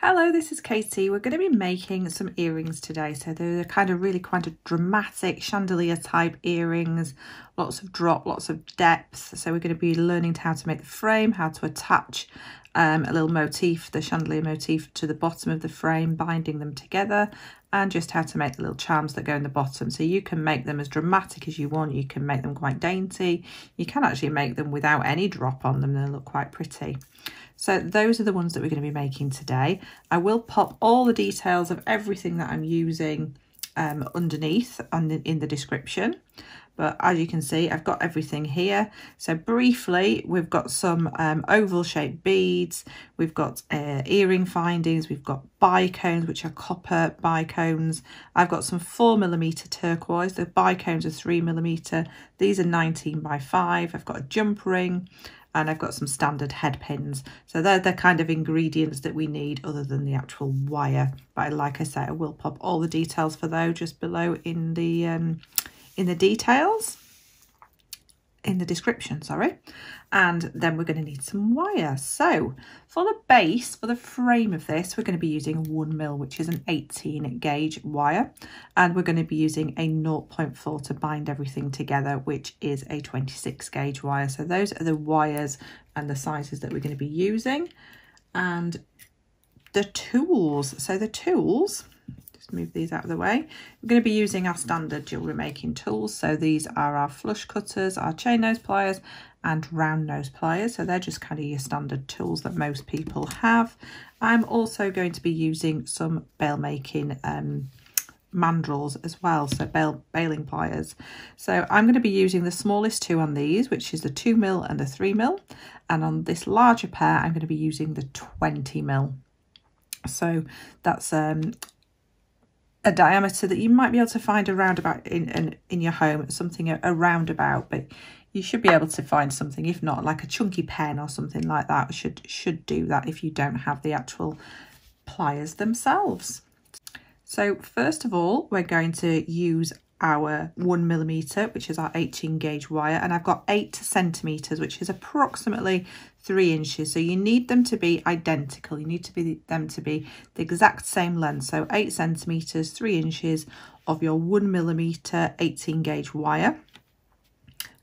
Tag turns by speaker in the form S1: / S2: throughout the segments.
S1: Hello, this is Katie. We're going to be making some earrings today. So they're really quite a dramatic chandelier type earrings, lots of drop, lots of depth. So we're going to be learning how to make the frame, how to attach a little motif, the chandelier motif, to the bottom of the frame, binding them together, and just how to make the little charms that go in the bottom. So you can make them as dramatic as you want. You can make them quite dainty. You can actually make them without any drop on them. They'll look quite pretty. So those are the ones that we're going to be making today. I will pop all the details of everything that I'm using underneath in the description. But as you can see, I've got everything here. So briefly, we've got some oval shaped beads. We've got earring findings. We've got bicones, which are copper bicones. I've got some 4mm turquoise. The bicones are 3mm. These are 19 by 5. I've got a jump ring. And I've got some standard head pins. So they're the kind of ingredients that we need other than the actual wire. But like I say, I will pop all the details for those just below in the details, in the description, sorry. And then we're going to need some wire. So for the base, for the frame of this, we're going to be using 1mm, which is an 18 gauge wire. And we're going to be using a 0.4 to bind everything together, which is a 26 gauge wire. So those are the wires and the sizes that we're going to be using. And the tools. So the tools, just move these out of the way. We're going to be using our standard jewellery making tools. So these are our flush cutters, our chain nose pliers, and round nose pliers. So they're just kind of your standard tools that most people have. I'm also going to be using some bail making mandrels as well, so bailing pliers. So I'm going to be using the smallest two on these, which is the 2mm and the 3mm, and on this larger pair I'm going to be using the 20mm. So that's a diameter that you might be able to find around about in your home, something around about, but you should be able to find something, if not like a chunky pen or something like that, should do that if you don't have the actual pliers themselves. So first of all, we're going to use our 1mm, which is our 18 gauge wire, and I've got 8 centimeters, which is approximately 3 inches. So you need them to be identical. You need them to be the exact same length. So 8 centimeters, 3 inches of your 1mm 18 gauge wire.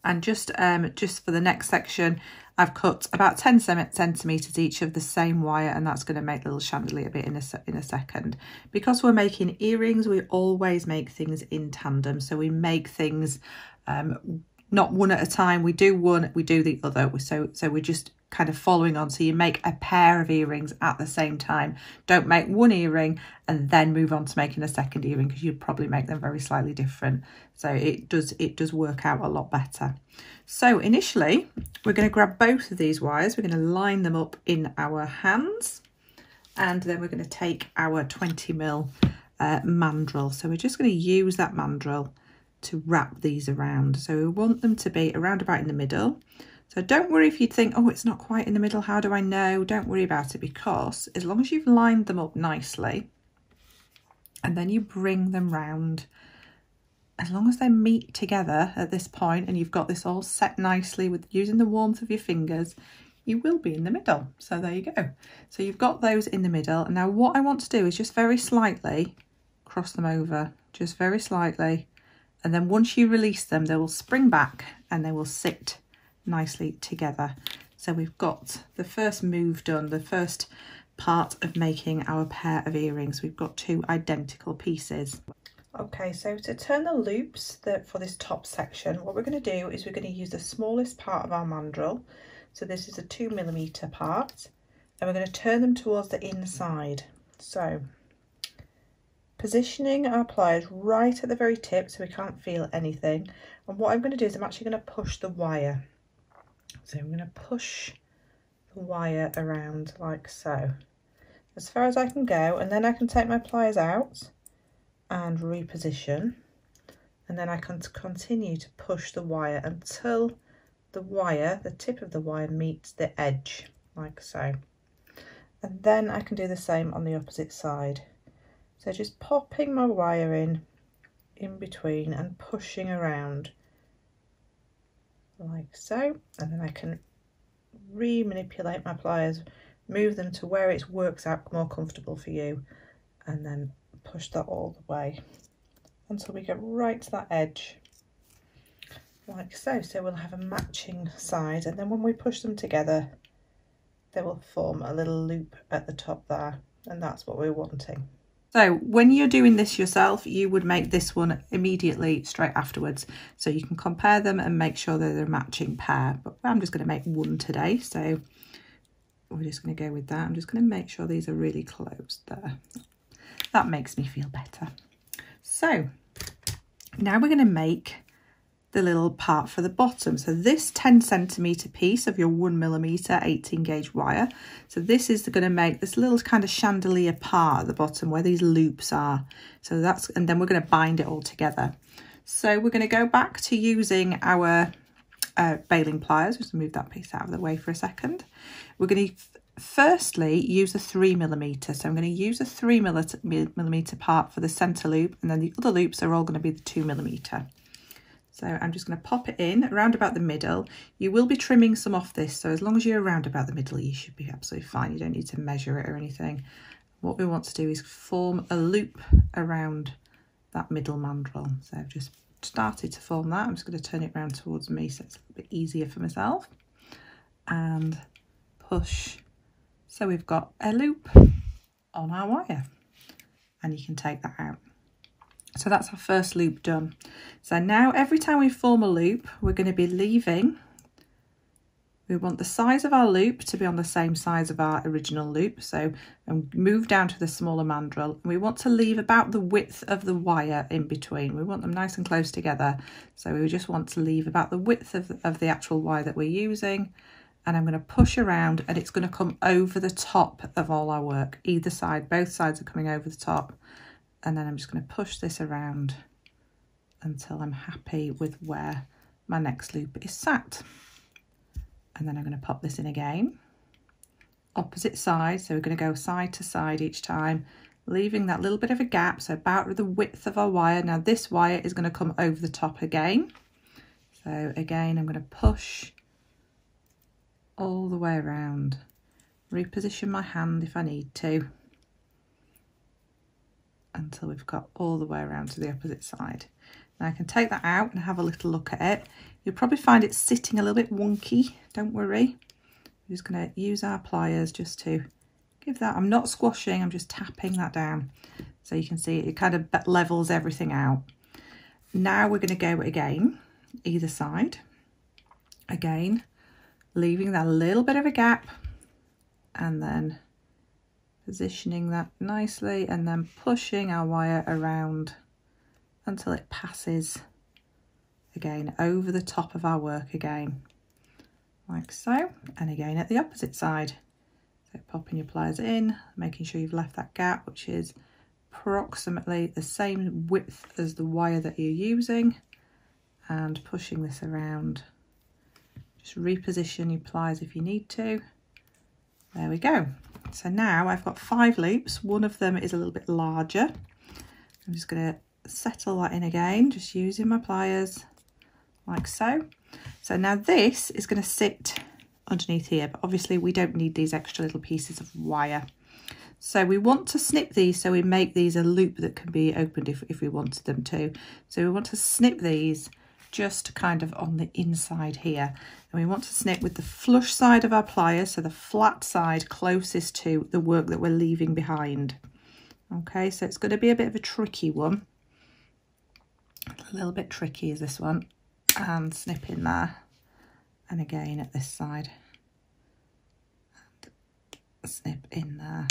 S1: And just for the next section, I've cut about 10 centimeters each of the same wire, and that's going to make the little chandelier bit in a second. Because we're making earrings, we always make things in tandem. So we make things not one at a time. We do one, we do the other. So we're just kind of following on. So you make a pair of earrings at the same time. Don't make one earring and then move on to making a second earring, because you'd probably make them very slightly different. So it does work out a lot better. So initially we're going to grab both of these wires, we're going to line them up in our hands, and then we're going to take our 20mm mandrel. So we're just going to use that mandrel to wrap these around. So we want them to be around about in the middle. So don't worry if you think, oh, it's not quite in the middle, how do I know? Don't worry about it, because as long as you've lined them up nicely and then you bring them round, as long as they meet together at this point and you've got this all set nicely with using the warmth of your fingers, you will be in the middle. So there you go. So you've got those in the middle. And now what I want to do is just very slightly cross them over, just very slightly. And then once you release them, they will spring back and they will sit nicely together. So we've got the first move done, the first part of making our pair of earrings. We've got 2 identical pieces. Okay, so to turn the loops for this top section, what we're going to do is we're going to use the smallest part of our mandrel. So this is a 2mm part, and we're going to turn them towards the inside. So positioning our pliers right at the very tip so we can't feel anything. And what I'm going to do is I'm actually going to push the wire. So I'm going to push the wire around like so, as far as I can go, and then I can take my pliers out and reposition, and then I can continue to push the wire until the tip of the wire meets the edge, like so. And then I can do the same on the opposite side. So just popping my wire in between and pushing around like so, and then I can re-manipulate my pliers move them to where it works out more comfortable for you, and then push that all the way until we get right to that edge, like so. So we'll have a matching side, and then when we push them together, they will form a little loop at the top there, and that's what we're wanting. So when you're doing this yourself, you would make this one immediately straight afterwards, so you can compare them and make sure that they're a matching pair. But I'm just going to make one today, so we're just going to go with that. I'm just going to make sure these are really close there. That makes me feel better. So now we're going to make the little part for the bottom. So this 10cm piece of your 1mm 18 gauge wire, so this is going to make this little kind of chandelier part at the bottom where these loops are. So that's, and then we're going to bind it all together. So we're going to go back to using our baling pliers. Just move that piece out of the way for a second. We're going to firstly use a 3mm. So I'm going to use a 3mm part for the center loop, and then the other loops are all going to be the 2mm. So I'm just going to pop it in around about the middle. You will be trimming some off this, so as long as you're around about the middle, you should be absolutely fine. You don't need to measure it or anything. What we want to do is form a loop around that middle mandrel. So I've just started to form that. I'm just going to turn it around towards me so it's a bit easier for myself. And push. So we've got a loop on our wire, and you can take that out. So that's our first loop done. So now every time we form a loop, we're going to be leaving. We want the size of our loop to be on the same size of our original loop. So move down to the smaller mandrel. And we want to leave about the width of the wire in between. We want them nice and close together. So we just want to leave about the width of the actual wire that we're using. And I'm going to push around, and it's going to come over the top of all our work. Either side, both sides are coming over the top. And then I'm just going to push this around until I'm happy with where my next loop is sat. And then I'm going to pop this in again, opposite side. So we're going to go side to side each time, leaving that little bit of a gap, so about the width of our wire. Now this wire is going to come over the top again. So again, I'm going to push all the way around, reposition my hand if I need to, until we've got all the way around to the opposite side. Now I can take that out and have a little look at it. You'll probably find it sitting a little bit wonky, don't worry. We're just going to use our pliers just to give that, I'm not squashing, I'm just tapping that down. So you can see it kind of levels everything out. Now we're going to go again, either side, again, leaving that little bit of a gap, and then positioning that nicely, and then pushing our wire around until it passes again over the top of our work again, like so. And again at the opposite side. So popping your pliers in, making sure you've left that gap, which is approximately the same width as the wire that you're using, and pushing this around. Just reposition your pliers if you need to. There we go. So now I've got 5 loops. One of them is a little bit larger. I'm just going to settle that in again, just using my pliers like so. So now this is going to sit underneath here, but obviously we don't need these extra little pieces of wire. So we want to snip these, so we make these a loop that can be opened if we wanted them to. So we want to snip these just kind of on the inside here, and we want to snip with the flush side of our pliers, so the flat side closest to the work that we're leaving behind. Okay, so it's going to be a bit of a tricky one, a little bit tricky is this one, and snip in there, and again at this side, and snip in there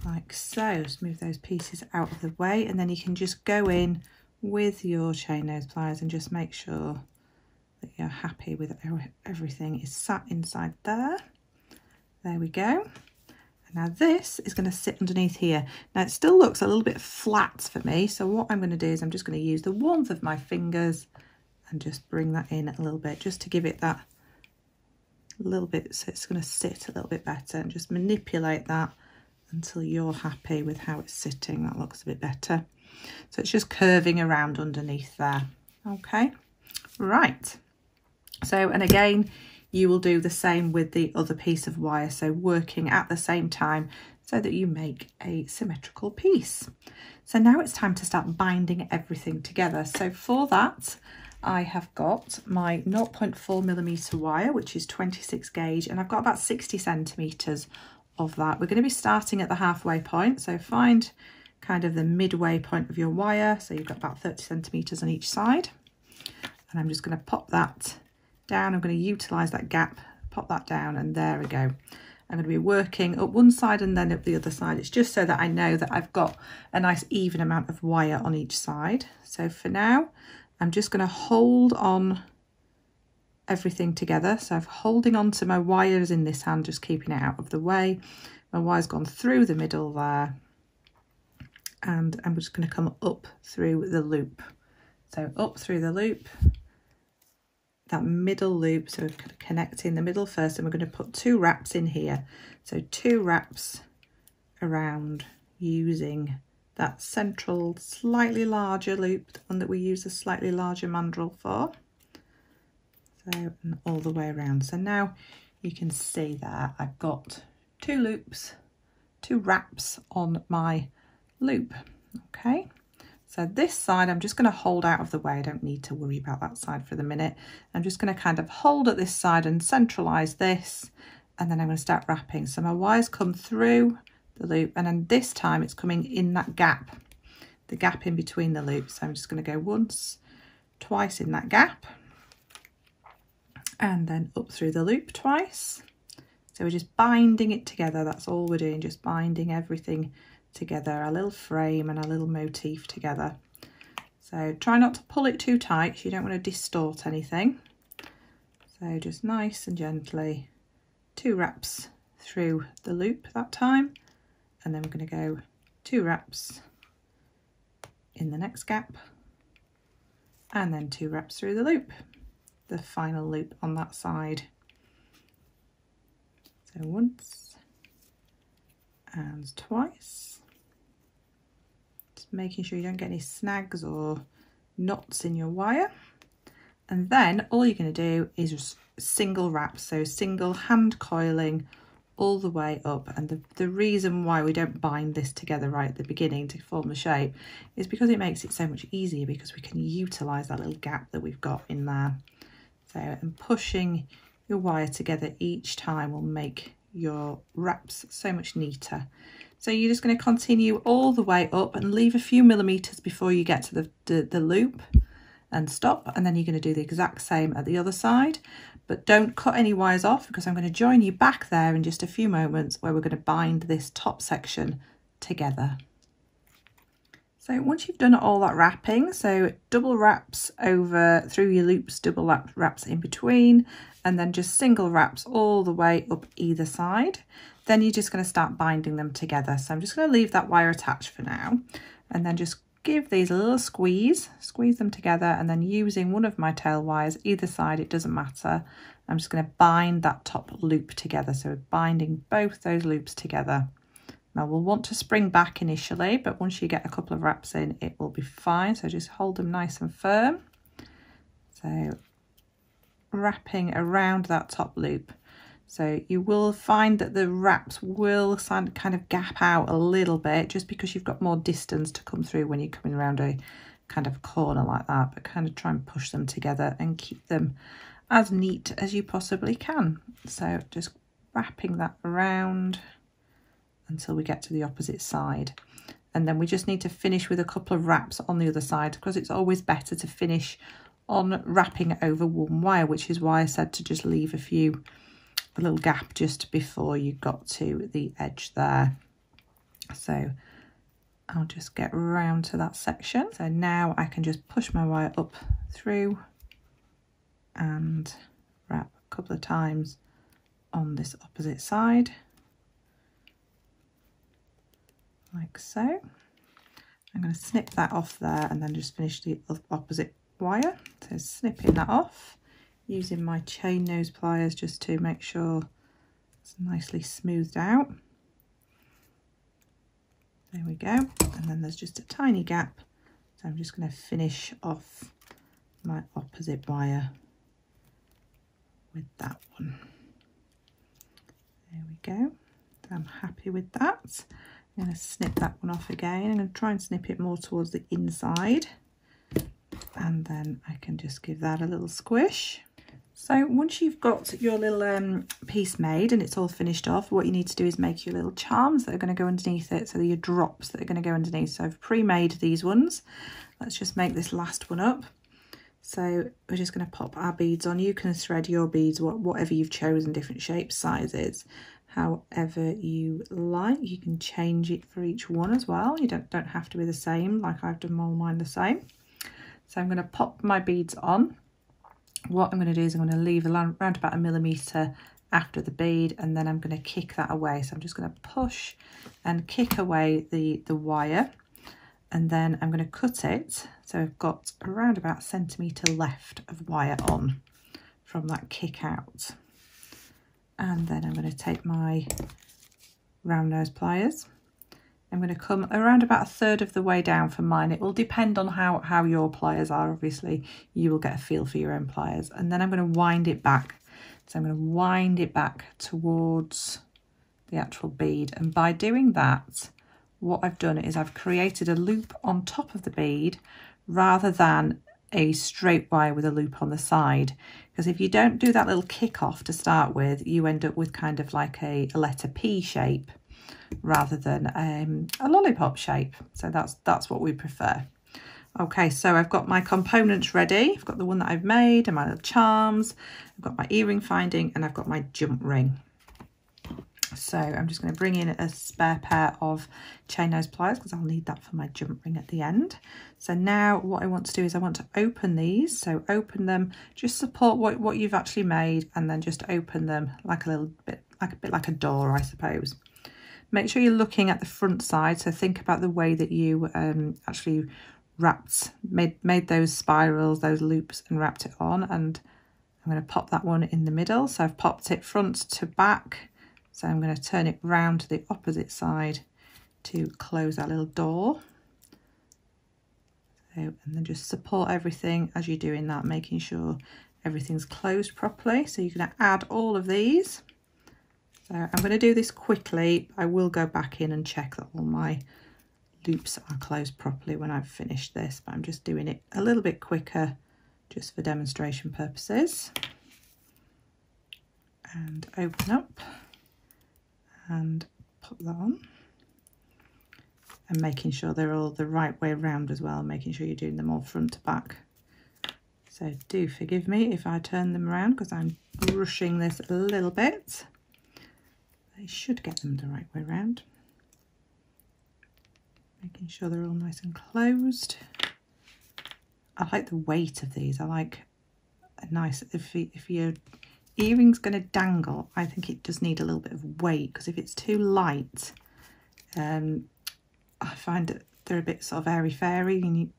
S1: like so. Just move those pieces out of the way, and then you can just go in with your chain nose pliers and just make sure that you're happy with everything is sat inside there. There we go. And now this is going to sit underneath here. Now it still looks a little bit flat for me, so what I'm going to do is I'm just going to use the warmth of my fingers and just bring that in a little bit, just to give it that little bit, so it's going to sit a little bit better, and just manipulate that until you're happy with how it's sitting. That looks a bit better. So it's just curving around underneath there. Okay, right. So, and again, you will do the same with the other piece of wire, so working at the same time so that you make a symmetrical piece. So now it's time to start binding everything together. So for that, I have got my 0.4mm wire, which is 26 gauge, and I've got about 60 centimeters of that. We're going to be starting at the halfway point, so find kind of the midway point of your wire, so you've got about 30 centimeters on each side, and I'm just going to pop that down. I'm going to utilize that gap, pop that down, and there we go. I'm going to be working up one side and then up the other side. It's just so that I know that I've got a nice even amount of wire on each side. So for now, I'm just going to hold on everything together. So I'm holding on to my wires in this hand, just keeping it out of the way. My wire's gone through the middle there, and I'm just going to come up through the loop. So up through the loop, that middle loop, so we're connecting the middle first, and we're going to put 2 wraps in here. So 2 wraps around using that central slightly larger loop, the one that we use a slightly larger mandrel for. So, and all the way around. So now you can see there I've got 2 loops, 2 wraps on my loop. Okay. So this side, I'm just going to hold out of the way. I don't need to worry about that side for the minute. I'm just going to kind of hold at this side and centralize this, and then I'm going to start wrapping. So my wires come through the loop, and then this time it's coming in that gap, the gap in between the loops. So I'm just going to go once, twice in that gap, and then up through the loop twice. So we're just binding it together. That's all we're doing, just binding everything together, a little frame and a little motif together. So try not to pull it too tight, so you don't want to distort anything. So just nice and gently, 2 wraps through the loop that time, and then we're going to go 2 wraps in the next gap, and then 2 wraps through the loop, the final loop on that side. So once and twice. Making sure you don't get any snags or knots in your wire, and then all you're going to do is just single wrap, so single hand coiling all the way up. And the reason why we don't bind this together right at the beginning to form the shape is because it makes it so much easier, because we can utilize that little gap that we've got in there. So, and pushing your wire together each time will make your wraps so much neater. So you're just going to continue all the way up and leave a few millimeters before you get to the loop and stop, and then you're going to do the exact same at the other side, but don't cut any wires off, because I'm going to join you back there in just a few moments where we're going to bind this top section together. So once you've done all that wrapping, so double wraps over through your loops, double wraps in between, and then just single wraps all the way up either side. Then you're just going to start binding them together. So I'm just going to leave that wire attached for now, and then just give these a little squeeze them together, and then using one of my tail wires either side, it doesn't matter, I'm just going to bind that top loop together. So we're binding both those loops together. Now we'll want to spring back initially, but once you get a couple of wraps in, it will be fine. So just hold them nice and firm. So wrapping around that top loop. So you will find that the wraps will kind of gap out a little bit, just because you've got more distance to come through when you're coming around a kind of corner like that, but kind of try and push them together and keep them as neat as you possibly can. So just wrapping that around until we get to the opposite side. And then we just need to finish with a couple of wraps on the other side, because it's always better to finish on wrapping over one wire, which is why I said to just leave a little gap just before you got to the edge there. So I'll just get around to that section. So now I can just push my wire up through and wrap a couple of times on this opposite side, like so. I'm going to snip that off there and then just finish the opposite wire. So snipping that off, using my chain nose pliers just to make sure it's nicely smoothed out. There we go. And then there's just a tiny gap. So I'm just going to finish off my opposite wire with that one. There we go. I'm happy with that. I'm going to snip that one off again. I'm going to try and snip it more towards the inside, and then I can just give that a little squish. So once you've got your little piece made and it's all finished off, what you need to do is make your little charms that are going to go underneath it. So your drops that are going to go underneath. So I've pre-made these ones. Let's just make this last one up. So we're just going to pop our beads on. You can thread your beads, whatever you've chosen, different shapes, sizes, however you like. You can change it for each one as well. You don't have to be the same, like I've done all mine the same. So I'm going to pop my beads on. What I'm going to do is I'm going to leave around about 1 millimetre after the bead, and then I'm going to kick that away. So I'm just going to push and kick away the wire, and then I'm going to cut it. So I've got around about 1 centimetre left of wire on from that kick out. And then I'm going to take my round nose pliers. I'm going to come around about 1/3 of the way down for mine. It will depend on how your pliers are. Obviously, you will get a feel for your own pliers. And then I'm going to wind it back. So I'm going to wind it back towards the actual bead. And by doing that, what I've done is I've created a loop on top of the bead rather than a straight wire with a loop on the side. Because if you don't do that little kick off to start with, you end up with kind of like a letter P shape rather than a lollipop shape. So that's what we prefer. Okay, so I've got my components ready. I've got the one that I've made and my little charms. I've got my earring finding and I've got my jump ring. So I'm just going to bring in a spare pair of chain nose pliers because I'll need that for my jump ring at the end. So now what I want to do is I want to open these. So open them, just support what you've actually made, and then just open them like a little bit, like a door, I suppose. Make sure you're looking at the front side. So think about the way that you actually made those spirals, those loops, and wrapped it on. And I'm going to pop that one in the middle. So I've popped it front to back. So I'm going to turn it round to the opposite side to close that little door. So, and then just support everything as you're doing that, making sure everything's closed properly. So you're going to add all of these. So I'm going to do this quickly. I will go back in and check that all my loops are closed properly when I've finished this, but I'm just doing it a little bit quicker just for demonstration purposes. And open up and pop that on, and making sure they're all the right way around as well, making sure you're doing them all front to back. So do forgive me if I turn them around because I'm rushing this a little bit. I should get them the right way around. Making sure they're all nice and closed. I like the weight of these. I like a nice, if your earring's going to dangle, I think it does need a little bit of weight, because if it's too light, I find that they're a bit sort of airy-fairy, and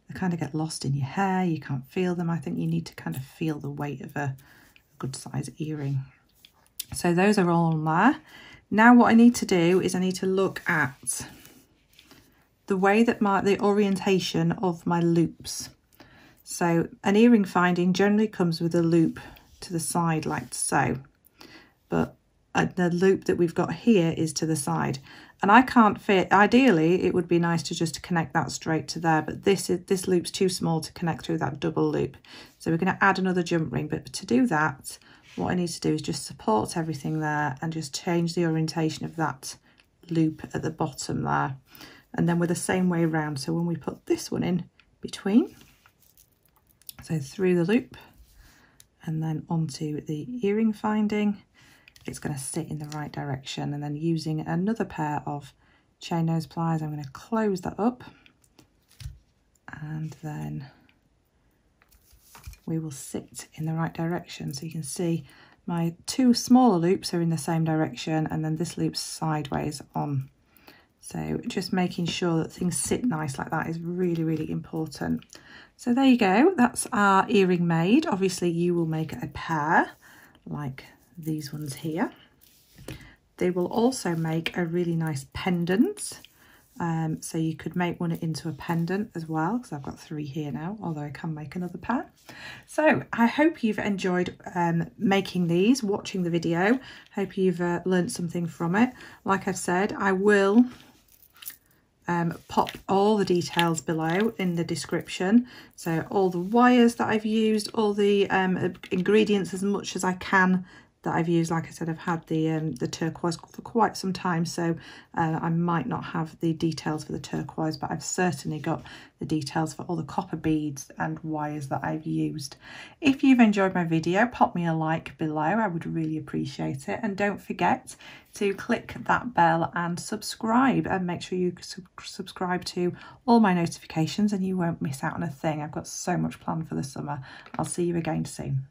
S1: they kind of get lost in your hair. You can't feel them. I think you need to kind of feel the weight of a good size earring. So those are all on there. Now what I need to do is I need to look at the way that the orientation of my loops. So an earring finding generally comes with a loop to the side like so, but the loop that we've got here is to the side, and I can't fit. Ideally it would be nice to just connect that straight to there, but this loop's too small to connect through that double loop. So we're going to add another jump ring, but to do that what I need to do is just support everything there and just change the orientation of that loop at the bottom there, and then we're the same way around. So when we put this one in between, so through the loop and then onto the earring finding, it's going to sit in the right direction. And then using another pair of chain nose pliers, I'm going to close that up, and then we will sit in the right direction. So you can see my two smaller loops are in the same direction, and then this loop's sideways on. So just making sure that things sit nice like that is really, really important. So there you go, that's our earring made. Obviously you will make a pair like these ones here. They will also make a really nice pendant. So you could make one into a pendant as well, because I've got 3 here now, although I can make another pair. So I hope you've enjoyed making these, watching the video. Hope you've learned something from it. Like I've said, I will pop all the details below in the description, so all the wires that I've used, all the ingredients as much as I can that I've used. Like I said, I've had the turquoise for quite some time, so I might not have the details for the turquoise, but I've certainly got the details for all the copper beads and wires that I've used. If you've enjoyed my video, pop me a like below, I would really appreciate it, and don't forget to click that bell and subscribe, and make sure you subscribe to all my notifications and you won't miss out on a thing. I've got so much planned for the summer. I'll see you again soon.